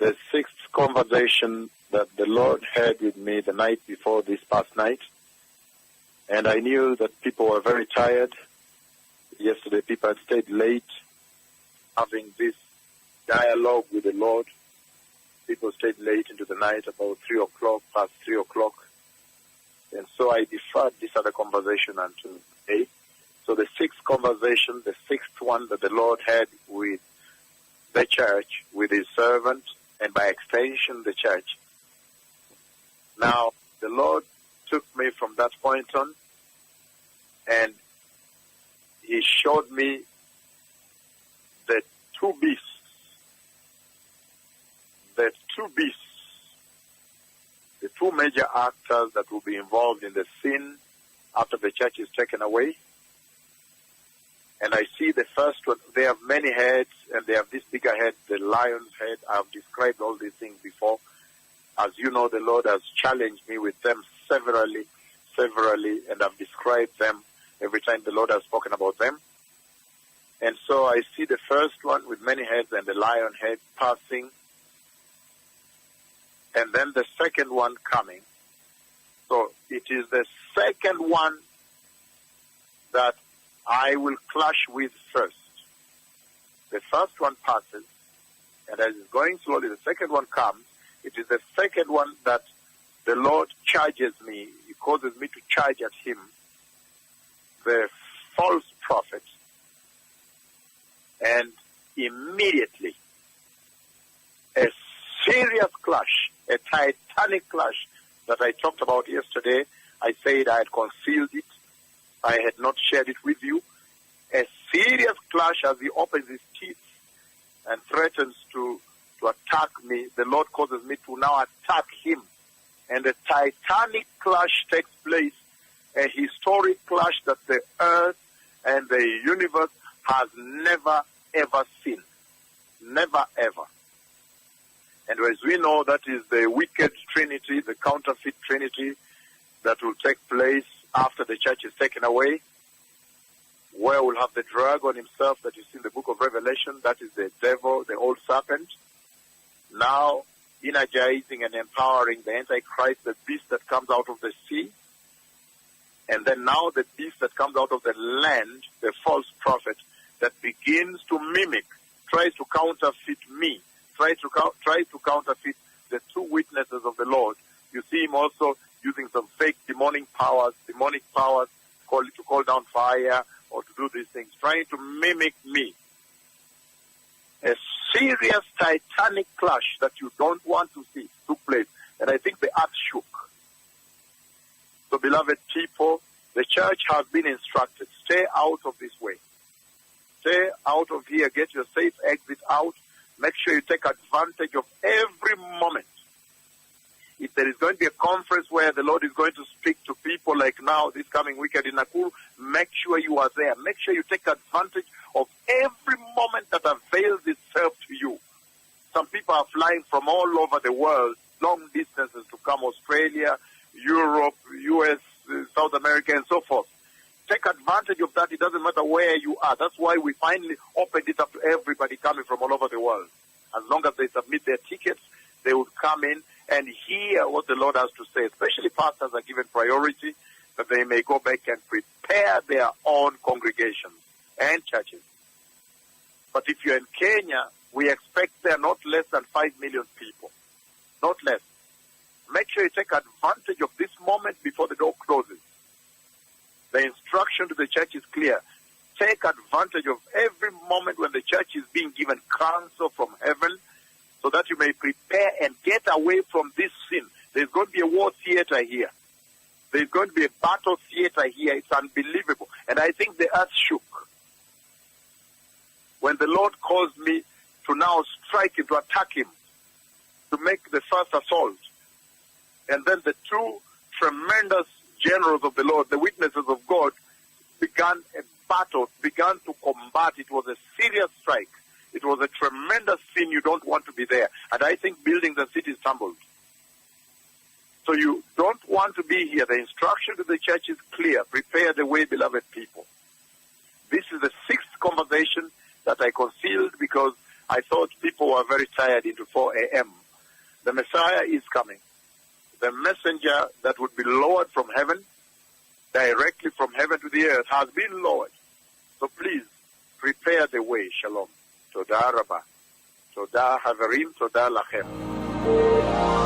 the sixth conversation that the Lord had with me the night before this past night. And I knew that people were very tired. Yesterday people had stayed late having this dialogue with the Lord. People stayed late into the night, about 3 o'clock, past 3 o'clock. And so I deferred this other conversation until today. So the sixth conversation, the sixth one that the Lord had with the church, with his servant, and by extension, the church. Now, the Lord took me from that point on, and he showed me the two beasts. The two beasts, the two major actors that will be involved in the sin after the church is taken away. And I see the first one, they have many heads, and they have this bigger head, the lion's head. I've described all these things before. As you know, the Lord has challenged me with them severally, and I've described them every time the Lord has spoken about them. And so I see the first one with many heads and the lion head passing, and then the second one coming. So it is the second one that I will clash with first. The first one passes, and as it's going slowly, the second one comes. It is the second one that the Lord charges me. He causes me to charge at him, the false prophet. And immediately, a serious clash, a titanic clash that I talked about yesterday. I said I had concealed it. I had not shared it with you. A serious clash as he opens his teeth and threatens to attack me. The Lord causes me to now attack him. And a titanic clash takes place, a historic clash that the earth and the universe has never, ever seen. Never, ever. And as we know, that is the wicked trinity, the counterfeit trinity that will take place after the church is taken away, where we'll have the dragon himself that you see in the book of Revelation. That is the devil, the old serpent, now energizing and empowering the Antichrist, the beast that comes out of the sea. And then now the beast that comes out of the land, the false prophet, that begins to mimic, tries to counterfeit me, tries to counterfeit the two witnesses of the Lord. You see him also using some fake demonic powers to call down fire or to do these things, trying to mimic me. A serious titanic clash that you don't want to see took place, and I think the earth shook. So, beloved people, the church has been instructed, stay out of this way. Stay out of here, get your safe exit out. Make sure you take advantage of every moment. If there is going to be a conference where the Lord is going to speak to people like now, this coming weekend in Nakuru, make sure you are there. Make sure you take advantage of every moment that avails itself to you. Some people are flying from all over the world, long distances to come, Australia, Europe, US, South America, and so forth. Take advantage of that. It doesn't matter where you are. That's why we finally opened it up to everybody coming from all over the world. As long as they submit their tickets, they would come in and hear what the Lord has to say. Especially pastors are given priority, that they may go back and prepare their own congregations and churches. But if you're in Kenya, we expect there not less than 5 million people. Not less. Make sure you take advantage of this moment before the door closes. The instruction to the church is clear. Take advantage of every moment when the church is being given counsel from heaven, so that you may prepare and get away from this sin. There's going to be a war theater here. There's going to be a battle theater here. It's unbelievable. And I think the earth shook when the Lord caused me to now strike him, to attack him, to make the first assault. And then the two tremendous generals of the Lord, the witnesses of God, began a battle, began to combat. It was a serious strike. It was a tremendous sin. You don't want to be there. And I think buildings and cities tumbled. So you don't want to be here. The instruction to the church is clear. Prepare the way, beloved people. This is the sixth conversation that I concealed because I thought people were very tired into 4 a.m. The Messiah is coming. The messenger that would be lowered from heaven, directly from heaven to the earth, has been lowered. So please, prepare the way. Shalom. Toda Rabba. Toda Haverim. Toda Lachem.